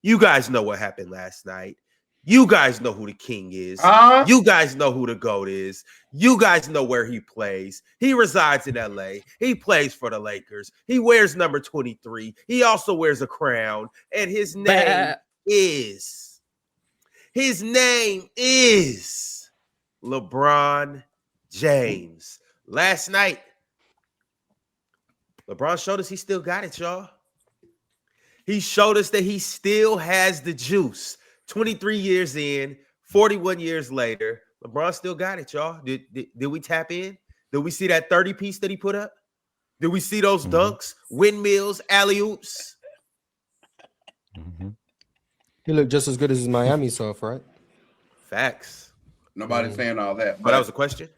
You guys know what happened last night. You guys know who the king is. You guys know who the GOAT is. You guys know where he plays. He resides in LA. He plays for the Lakers. He wears number 23. He also wears a crown. And his name is LeBron James. Last night, LeBron showed us he still got it, y'all. He showed us that he still has the juice. 23 years in, 41 years later, LeBron still got it, y'all. Did we tap in? Did we see that 30 piece that he put up? Did we see those dunks, windmills, alley-oops? He looked just as good as his Miami self, right? Facts. Nobody's saying all that. But that was a question?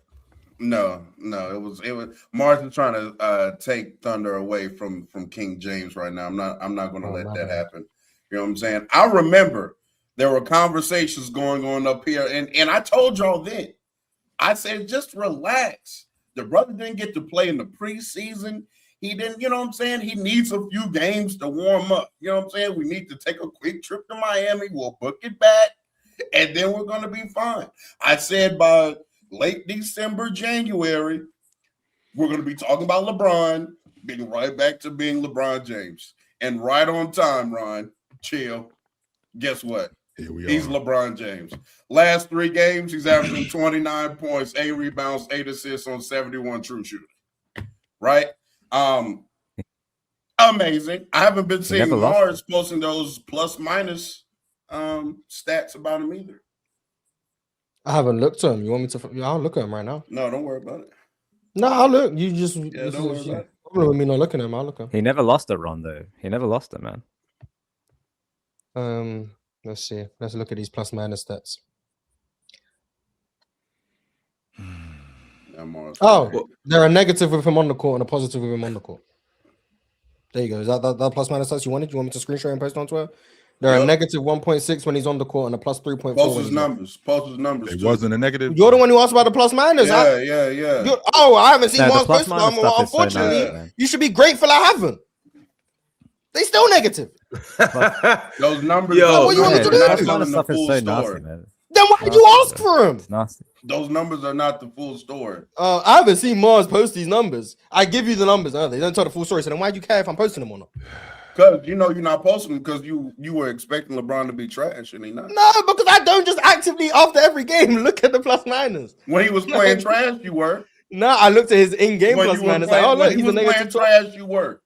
No. It was Martin's trying to take thunder away from King James right now. I'm not going to let that happen. You know what I'm saying? I remember there were conversations going on up here, and I told y'all then. I said, just relax. The brother didn't get to play in the preseason. He didn't, you know what I'm saying? He needs a few games to warm up. You know what I'm saying? We need to take a quick trip to Miami. We'll book it back, and then we're going to be fine. I said by late December, January, we're going to be talking about LeBron being right back to being LeBron James. And right on time, Ron, chill. Guess what? He's LeBron James. Last 3 games, he's averaging 29 points, 8 rebounds, 8 assists on 71 true shooting. Right? Amazing. I haven't been seeing Mars posting those plus minus stats about him either. I haven't looked at him. You want me to? I'll look at him right now. No, don't worry about it. No, I'll look. You just don't worry about it. With me not looking at him. I'll look at him. He never lost it, Ron. Though he never lost it, man. Let's see. Let's look at these plus minus stats. They're a negative with him on the court and a positive with him on the court. There you go. Is that plus minus stats you wanted? You want me to screenshot and post on Twitter? They're a negative 1.6 when he's on the court and a plus 3.4. Post his numbers. It wasn't a negative. You're the one who asked about the plus minus. Yeah. I haven't seen Mars post them. Unfortunately, you should be grateful I haven't. They still negative. Those numbers. What you want me to do? Stuff is so nasty, man. Then why did you ask for him? It's nasty. Those numbers are not the full story. I haven't seen Mars post these numbers. I give you the numbers. They don't tell the full story. So then why do you care if I'm posting them or not? Because you know you're not posting them because you were expecting LeBron to be trash and he not. No, because I don't just actively after every game look at the plus minus. When he was playing trash, you were. No, I looked at his in-game plus minus. Look, he's a negative trash. You were.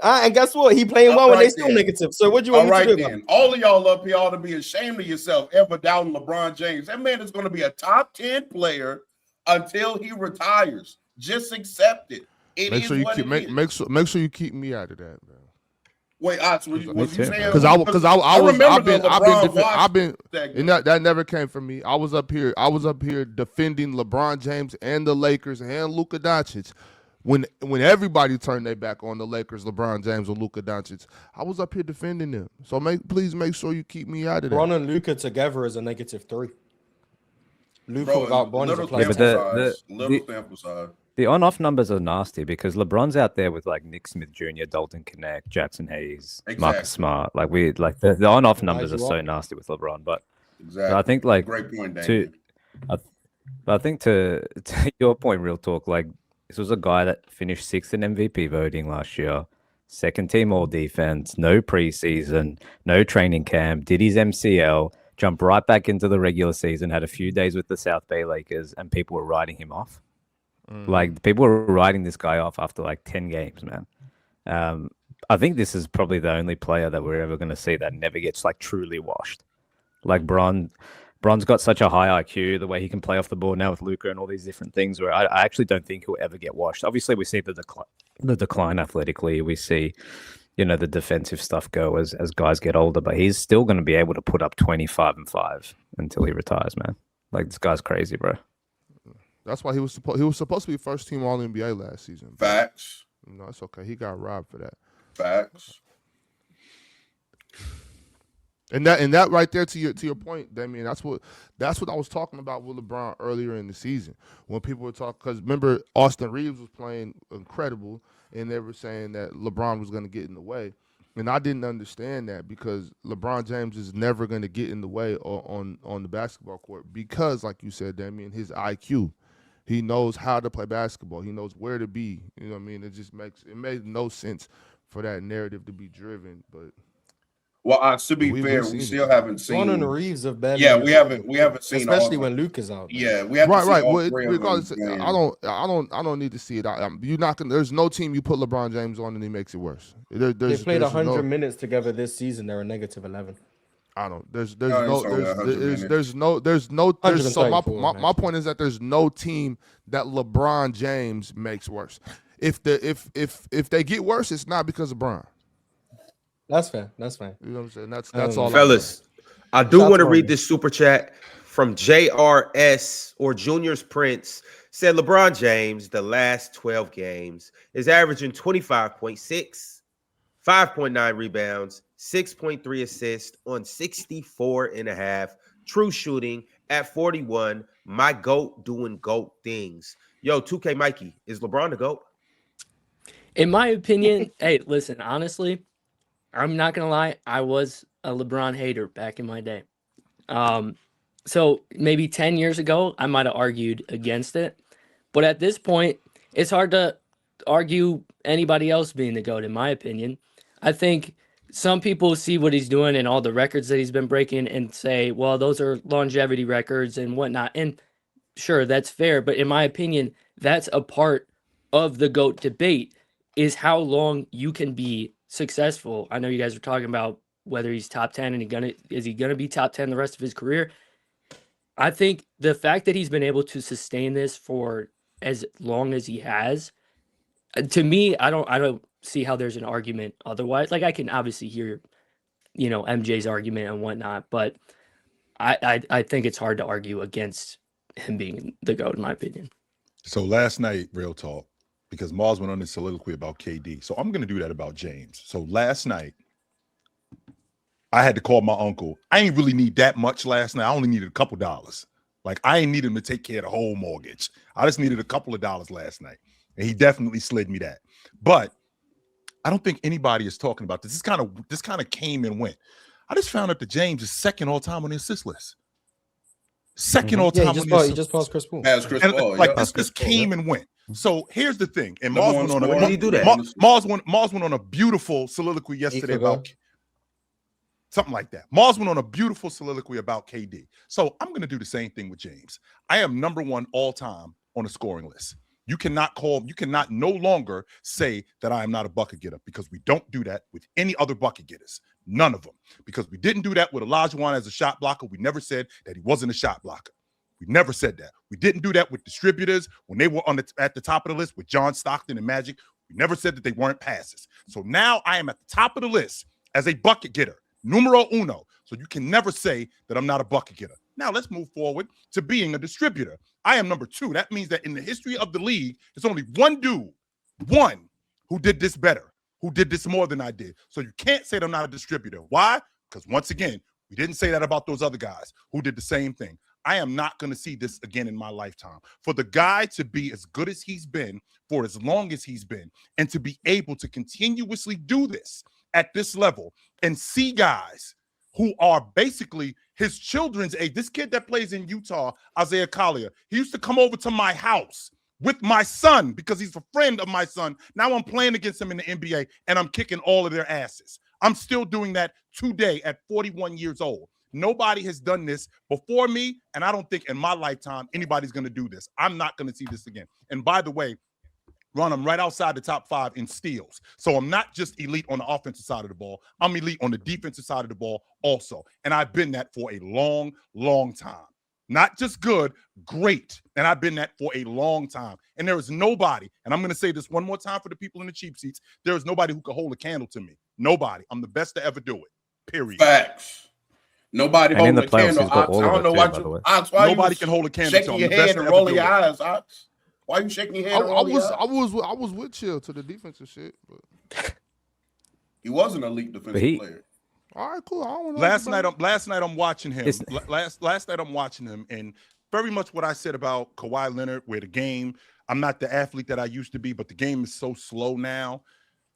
And guess what? He playing well when they still negative. So what do you want me to do? Then. All of y'all up here ought to be ashamed of yourself ever doubting LeBron James. That man is going to be a top 10 player until he retires. Just accept it. Make sure you keep me out of that, man. Wait, what you saying? Because that never came from me. I was up here defending LeBron James and the Lakers and Luka Doncic. When everybody turned their back on the Lakers, LeBron James and Luka Doncic, I was up here defending them. So please make sure you keep me out of that. Ron and Luka together is a -3. Luka without Bron is a plus. Little sample size. The on-off numbers are nasty because LeBron's out there with like Nick Smith Jr., Dalton Knecht, Jackson Hayes, Marcus Smart. The on-off numbers are so nasty with LeBron. But I think great point, Daniel. I think to your point, real talk, like this was a guy that finished 6th in MVP voting last year, 2nd team all defense, no preseason, no training camp, did his MCL, jumped right back into the regular season, had a few days with the South Bay Lakers, and people were writing him off. Like people were writing this guy off after like 10 games, man. I think this is probably the only player that we're ever going to see that never gets like truly washed. Like Bron's got such a high IQ, the way he can play off the ball now with Luka and all these different things where I actually don't think he'll ever get washed. Obviously, we see the decline athletically. We see, the defensive stuff go as guys get older, but he's still going to be able to put up 25 and 5 until he retires, man. Like this guy's crazy, bro. That's why he was supposed to be first team All NBA last season. Facts. No, it's okay. He got robbed for that. Facts. And that right there to your point, Damian, that's what I was talking about with LeBron earlier in the season when people were talking, because remember Austin Reeves was playing incredible and they were saying that LeBron was going to get in the way. And I didn't understand that because LeBron James is never going to get in the way on the basketball court because, like you said, Damian, his IQ. He knows how to play basketball. He knows where to be. You know what I mean? It made no sense for that narrative to be driven. But Well, to be we've fair, seen we it. still haven't Ron and seen. Reeves have barely. Yeah, we haven't seen, especially all, when Luke is out. Yeah, we have to see right. all Well, three of them regardless, playing. I don't need to see it. You're not gonna. There's no team you put LeBron James on and he makes it worse. They played 100 no, minutes together this season. They're a negative 11. I don't. There's No, it's only 100 minutes. So my 134, point is that there's no team that LeBron James makes worse. If they get worse, it's not because of Bron. That's fair. That's fine. You know what I'm saying? That's all. Fellas, I do Shout want to out read to this super chat from JRS or Junior's Prince. Said LeBron James, the last 12 games, is averaging 25.6, 5.9 rebounds, 6.3 assists on 64.5 true shooting at 41. My GOAT doing GOAT things. Yo, 2K Mikey, is LeBron the GOAT? In my opinion, hey, listen, honestly, I'm not going to lie. I was a LeBron hater back in my day. So maybe 10 years ago, I might have argued against it. But at this point, it's hard to argue anybody else being the GOAT, in my opinion. I think some people see what he's doing and all the records that he's been breaking and say, well, those are longevity records and whatnot. And sure, that's fair. But in my opinion, that's a part of the GOAT debate, is how long you can be successful. I know you guys were talking about whether he's top 10 and is he gonna be top 10 the rest of his career. I think the fact that he's been able to sustain this for as long as he has, to me, I don't see how there's an argument otherwise. Like, I can obviously hear, MJ's argument and whatnot, but I think it's hard to argue against him being the GOAT, in my opinion. So last night, real talk, because Mars went on this soliloquy about KD. So I'm going to do that about James. So last night, I had to call my uncle. I ain't really need that much last night. I only needed a couple dollars. Like, I ain't need him to take care of the whole mortgage. I just needed a couple of dollars last night. And he definitely slid me that. But I don't think anybody is talking about this. This kind of came and went. I just found out that James is second all time on the assist list. Second all time on the assist. He just passed Chris Paul. As Chris And, Paul, like, yeah. this just came and went. So here's the thing. And Number Mars one went on scorer. Did he do that? Mars went on a beautiful soliloquy yesterday forgot. about something like that. Mars went on a beautiful soliloquy about KD. So I'm going to do the same thing with James. I am number one all time on the scoring list. You cannot no longer say that I am not a bucket getter, because we don't do that with any other bucket getters. None of them. Because we didn't do that with Olajuwon as a shot blocker. We never said that he wasn't a shot blocker. We never said that. We didn't do that with distributors when they were at the top of the list with John Stockton and Magic. We never said that they weren't passes. So now I am at the top of the list as a bucket getter, numero uno. So you can never say that I'm not a bucket getter. Now let's move forward to being a distributor. I am number two. That means that in the history of the league, there's only one dude, who did this better, who did this more than I did. So you can't say that I'm not a distributor. Why? Because once again, we didn't say that about those other guys who did the same thing. I am not going to see this again in my lifetime. For the guy to be as good as he's been for as long as he's been, and to be able to continuously do this at this level and see guys who are basically his children's age. This kid that plays in Utah, Isaiah Collier, he used to come over to my house with my son because he's a friend of my son. Now I'm playing against him in the NBA and I'm kicking all of their asses. I'm still doing that today at 41 years old. Nobody has done this before me, and I don't think in my lifetime anybody's going to do this. I'm not going to see this again. And by the way, Ron, I'm right outside the top 5 in steals. So I'm not just elite on the offensive side of the ball. I'm elite on the defensive side of the ball also. And I've been that for a long, long time. Not just good, great. And I've been that for a long time. And there is nobody, and I'm going to say this one more time for the people in the cheap seats, there is nobody who can hold a candle to me. Nobody. I'm the best to ever do it. Period. Facts. Nobody And holding in the a playoffs, candle. he's got Ox. all I of don't it know too, why by the way. Ox, why Nobody you can hold a candle. shaking I'm your the best head to and ever rolling do your it. eyes, Ox? Why you shaking your head and rolling your eyes? I was with Chill to the defensive shit, but He was an elite defensive player. all right, cool. I don't know. Last night I'm watching him. Last night I'm watching him, and very much what I said about Kawhi Leonard, where the game, I'm not the athlete that I used to be, but the game is so slow now.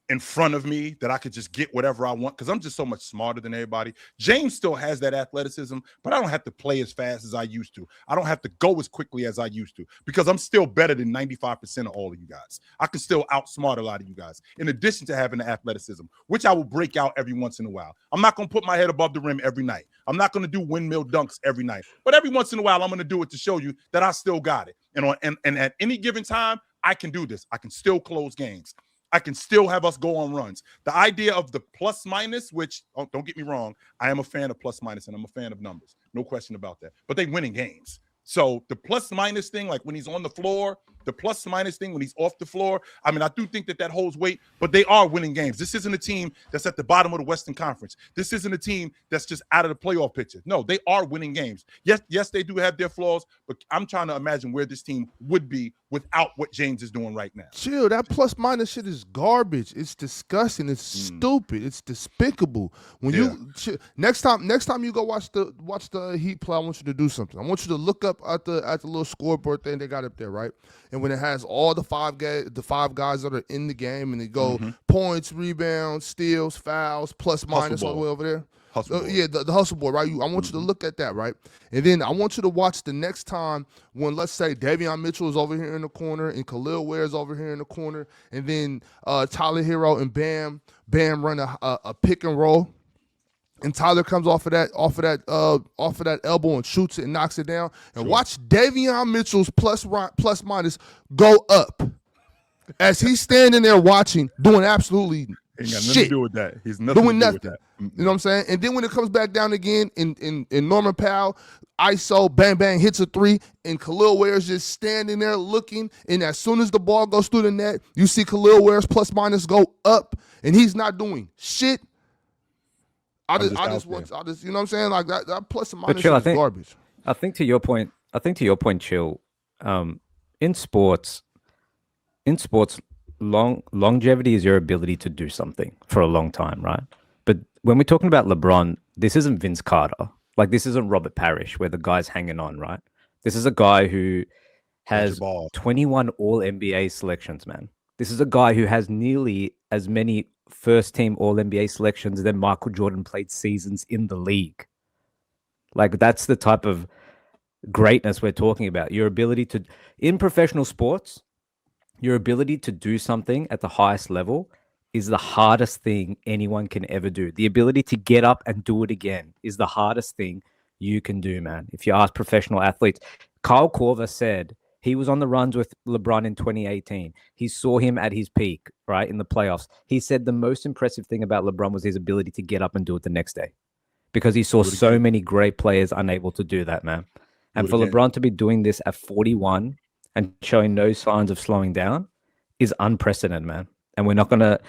in front of me that I could just get whatever I want because I'm just so much smarter than everybody. James still has that athleticism, but I don't have to play as fast as I used to. I don't have to go as quickly as I used to because I'm still better than 95% of all of you guys. I can still outsmart a lot of you guys, in addition to having the athleticism, which I will break out every once in a while. I'm not going to put my head above the rim every night. I'm not going to do windmill dunks every night, but every once in a while, I'm going to do it to show you that I still got it. And at any given time, I can do this. I can still close games. I can still have us go on runs. The idea of the plus minus, which don't get me wrong, I am a fan of plus minus and I'm a fan of numbers. No question about that. But they winning games. So the plus minus thing, like when he's on the floor, the plus minus thing when he's off the floor, I mean, I do think that holds weight, but they are winning games. This isn't a team that's at the bottom of the Western Conference. This isn't a team that's just out of the playoff picture. No, they are winning games. Yes, they do have their flaws, but I'm trying to imagine where this team would be without what James is doing right now. Chill, that plus minus shit is garbage. It's disgusting. It's stupid. It's despicable. When you next time you go watch the Heat play, I want you to do something. I want you to look up at the little scoreboard thing they got up there, right? And when it has all the five guys that are in the game, and they go points, rebounds, steals, fouls, plus minus all the way over there. The hustle board, right? I want you to look at that, right? And then I want you to watch the next time when, let's say, Davion Mitchell is over here in the corner and Khalil Ware is over here in the corner, and then Tyler Hero and Bam run a pick and roll. And Tyler comes off of that elbow and shoots it and knocks it down. And watch Davion Mitchell's plus minus go up as he's standing there watching, doing absolutely Ain't got shit. nothing to do with that. He's nothing doing to do nothing. with that. You know what I'm saying? And then when it comes back down again in Norman Powell, ISO, bang, bang, hits a three, and Khalil Ware is just standing there looking, and as soon as the ball goes through the net, you see Khalil Ware's plus minus go up, and he's not doing shit. I just you know what I'm saying? Like that plus and minus Chill, is garbage. I think to your point, Chill, in sports, longevity is your ability to do something for a long time, right? But when we're talking about LeBron, this isn't Vince Carter. Like, this isn't Robert Parrish, where the guy's hanging on, right? This is a guy who has 21 All-NBA selections, man. This is a guy who has nearly as many first-team All-NBA selections than Michael Jordan played seasons in the league. Like, that's the type of greatness we're talking about. Your ability to, in professional sports, your ability to do something at the highest level is the hardest thing anyone can ever do. The ability to get up and do it again is the hardest thing you can do, man. If you ask professional athletes, Kyle Korver said he was on the runs with LeBron in 2018. He saw him at his peak, right, in the playoffs. He said the most impressive thing about LeBron was his ability to get up and do it the next day, because he saw so many great players unable to do that, man. And for LeBron to be doing this at 41 and showing no signs of slowing down is unprecedented, man. And we're not gonna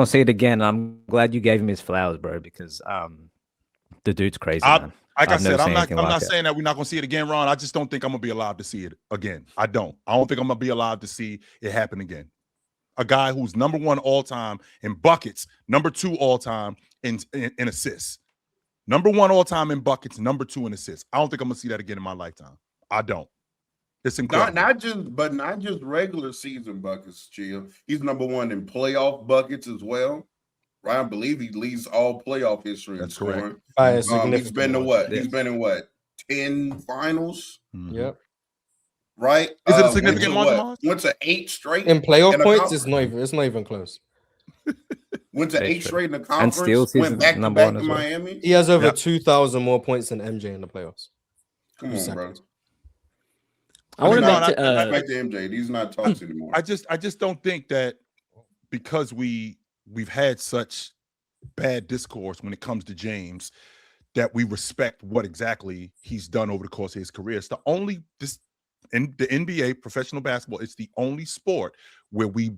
see it again. I'm glad you gave him his flowers, bro, because the dude's crazy, man. Like I said, I'm not saying that we're not gonna see it again, Ron. I just don't think I'm gonna be allowed to see it again. I don't think I'm gonna be allowed to see it happen again. A guy who's number one all time in buckets, number two all time in assists, number one all time in buckets, number two in assists. I don't think I'm gonna see that again in my lifetime. I don't. It's incredible. Not just regular season buckets, Chill. He's number one in playoff buckets as well. Right? I believe he leads all playoff history. That's correct. He's been to what? He's been in what? 10 finals. Yep. Right? Is it a significant margin? Went to 8 straight in playoff points. It's not even close. Went to 8 straight in the conference. And still went back to back to Miami. He has over 2,000 more points than MJ in the playoffs. Come on, bro. I want back to MJ. These are not talks anymore. I just don't think that because we've had such bad discourse when it comes to James that we respect what exactly he's done over the course of his career. It's in the NBA, professional basketball, it's the only sport where we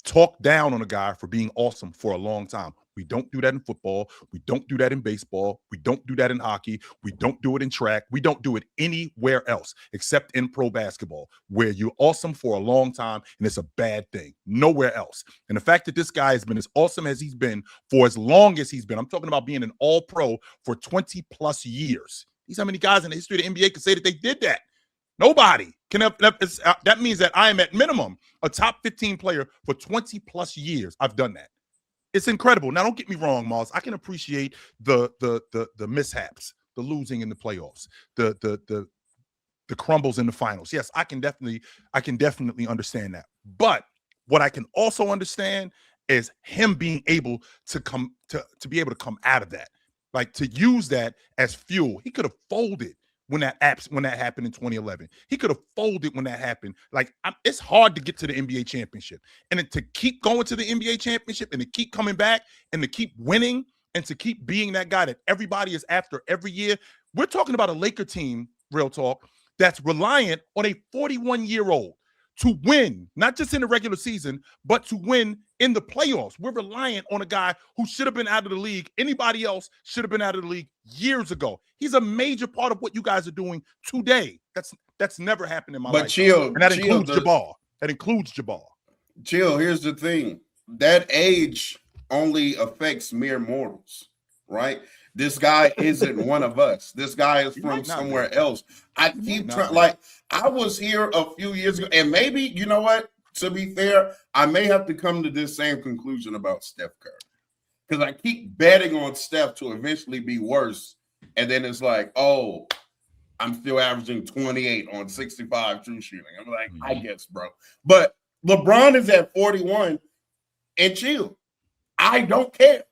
talk down on a guy for being awesome for a long time. We don't do that in football. We don't do that in baseball. We don't do that in hockey. We don't do it in track. We don't do it anywhere else except in pro basketball, where you're awesome for a long time and it's a bad thing. Nowhere else. And the fact that this guy has been as awesome as he's been for as long as he's been, I'm talking about being an all-pro for 20 plus years. These how many guys in the history of the NBA can say that they did that? Nobody can have. That means that I am at minimum a top 15 player for 20 plus years. I've done that. It's incredible. Now, don't get me wrong, Mars. I can appreciate the mishaps, the losing in the playoffs, the crumbles in the finals. Yes, I can definitely understand that. But what I can also understand is him being able to come to be able to come out of that, like to use that as fuel. He could have folded when that happened in 2011. He could have folded when that happened. Like, it's hard to get to the NBA championship, and then to keep going to the NBA championship, and to keep coming back, and to keep winning, and to keep being that guy that everybody is after every year. We're talking about a Laker team, real talk, that's reliant on a 41-year-old to win, not just in the regular season, but to win in the playoffs. We're reliant on a guy who should have been out of the league. Anybody else should have been out of the league years ago. He's a major part of what you guys are doing today. That's never happened in my life. But chill, and that includes Jabbar. That includes Jabbar. Chill, here's the thing. That age only affects mere mortals, right? This guy isn't one of us. This guy is from somewhere else. I keep trying, like, I was here a few years ago, and maybe, you know what? To be fair, I may have to come to this same conclusion about Steph Curry, because I keep betting on Steph to eventually be worse, and then it's like, oh, I'm still averaging 28 on 65 true shooting. I'm like, I guess, bro. But LeBron is at 41, and chill. I don't care.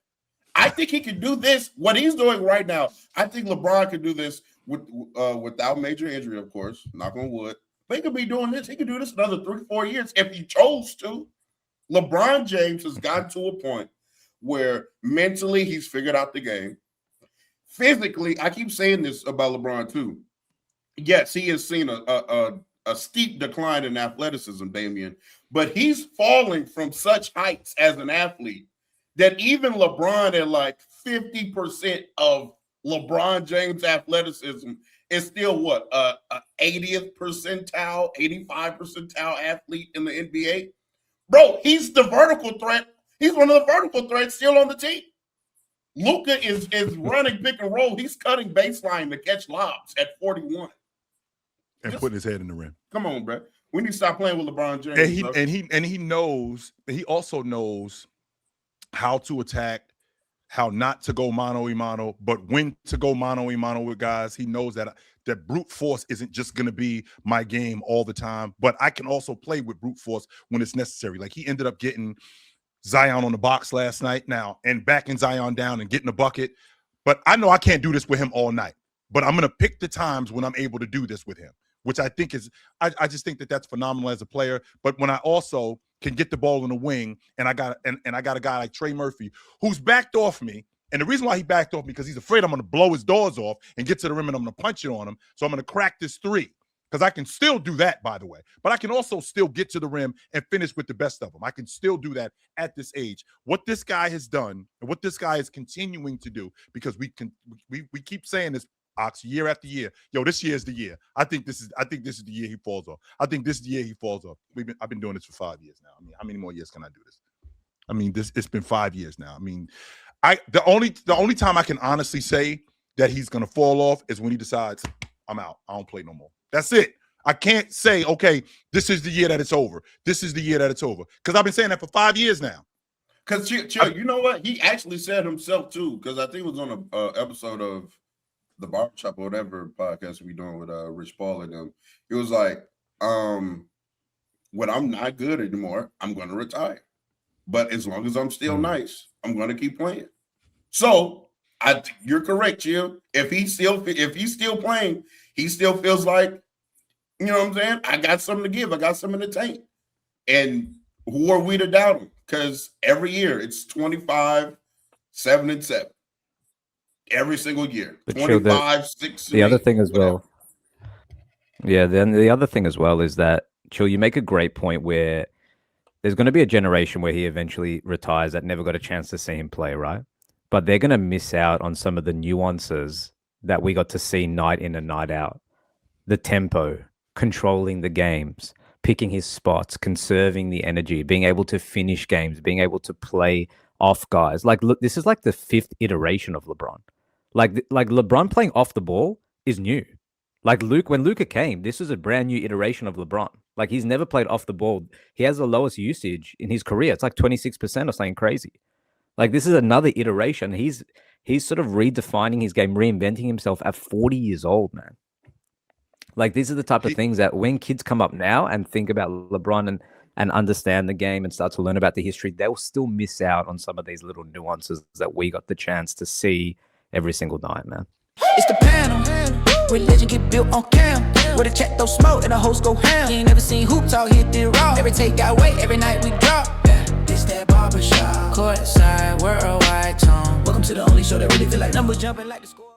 I think he can do this. What he's doing right now, I think LeBron could do this without major injury, of course. Knock on wood. But he could be doing this. He could do this another 3-4 years if he chose to. LeBron James has gotten to a point where mentally he's figured out the game. Physically, I keep saying this about LeBron too. Yes, he has seen a steep decline in athleticism, Damian, but he's falling from such heights as an athlete that even LeBron at like 50% of LeBron James' athleticism is still what, a 80th percentile, 85 percentile athlete in the NBA? Bro, he's the vertical threat. He's one of the vertical threats still on the team. Luka is running pick and roll. He's cutting baseline to catch lobs at 41. And putting his head in the rim. Come on, bro. We need to stop playing with LeBron James. And he knows, he also knows how to attack, how not to go mano-a-mano, but when to go mano-a-mano with guys. He knows that brute force isn't just going to be my game all the time, but I can also play with brute force when it's necessary. Like, he ended up getting Zion on the box last night now and backing Zion down and getting a bucket. But I know I can't do this with him all night, but I'm going to pick the times when I'm able to do this with him, which I think is, I just think that that's phenomenal as a player. But when I also can get the ball in the wing, and I got a guy like Trey Murphy who's backed off me, and the reason why he backed off me because he's afraid I'm going to blow his doors off and get to the rim and I'm going to punch it on him. So I'm going to crack this three, because I can still do that, by the way. But I can also still get to the rim and finish with the best of them. I can still do that at this age. What this guy has done and what this guy is continuing to do, because we keep saying this, Ox, year after year. Yo, this year is the year. I think this is the year he falls off. I think this is the year he falls off. I've been doing this for 5 years now. I mean, how many more years can I do this? I mean, it's been 5 years now. I mean, the only time I can honestly say that he's gonna fall off is when he decides, I'm out. I don't play no more. That's it. I can't say, okay, this is the year that it's over. This is the year that it's over. Because I've been saying that for 5 years now. Because you know what? He actually said himself too, because I think it was on a episode of the Barbershop or whatever podcast we doing with Rich Paul and them. He was like, when I'm not good anymore, I'm going to retire. But as long as I'm still nice, I'm going to keep playing. So you're correct, Chill. If he's still playing, he still feels like, you know what I'm saying? I got something to give. I got something to take. And who are we to doubt him? Because every year it's 25, 7 and 7. Every single year, 25, 6. The other thing as well. Yeah, then the other thing as well is that, Chill, you make a great point where there's going to be a generation where he eventually retires that never got a chance to see him play, right? But they're going to miss out on some of the nuances that we got to see night in and night out. The tempo, controlling the games, picking his spots, conserving the energy, being able to finish games, being able to play off guys. Like, look, this is like the 5th iteration of LeBron. Like LeBron playing off the ball is new. Like when Luka came, this was a brand new iteration of LeBron. Like, he's never played off the ball. He has the lowest usage in his career. It's like 26% or something crazy. Like this is another iteration. He's sort of redefining his game, reinventing himself at 40 years old, man. Like these are the type of things that when kids come up now and think about LeBron and understand the game and start to learn about the history, they'll still miss out on some of these little nuances that we got the chance to see every single night, man. It's the panel. Religion get built on cam. Where the check throw smoke and the host go ham. You ain't never seen hoops out here did raw. Every take got weight, every night we drop. Yeah, this that barbershop. Courtside, worldwide tone. Welcome to the only show that really feel like numbers jumping like the score.